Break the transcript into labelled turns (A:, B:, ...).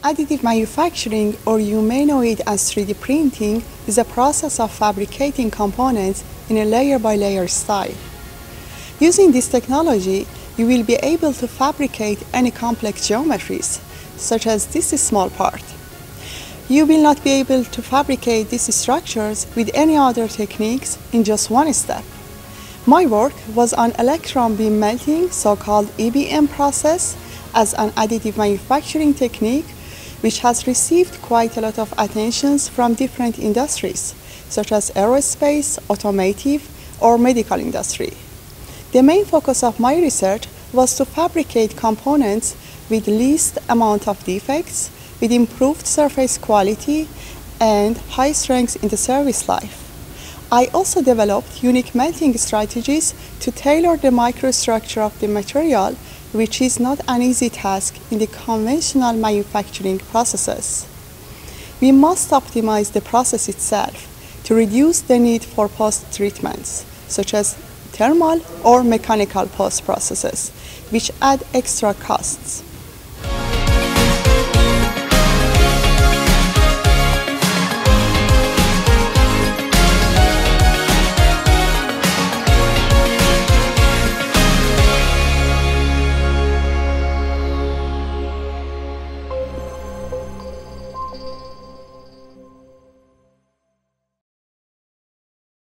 A: Additive manufacturing, or you may know it as 3D printing, is a process of fabricating components in a layer-by-layer style. Using this technology, you will be able to fabricate any complex geometries, such as this small part. You will not be able to fabricate these structures with any other techniques in just one step. My work was on electron beam melting, so-called EBM process, as an additive manufacturing technique, which has received quite a lot of attention from different industries, such as aerospace, automotive, or medical industry. The main focus of my research was to fabricate components with least amount of defects, with improved surface quality, and high strength in the service life. I also developed unique melting strategies to tailor the microstructure of the material, which is not an easy task in the conventional manufacturing processes. We must optimize the process itself to reduce the need for post-treatments, such as thermal or mechanical post-processes, which add extra costs.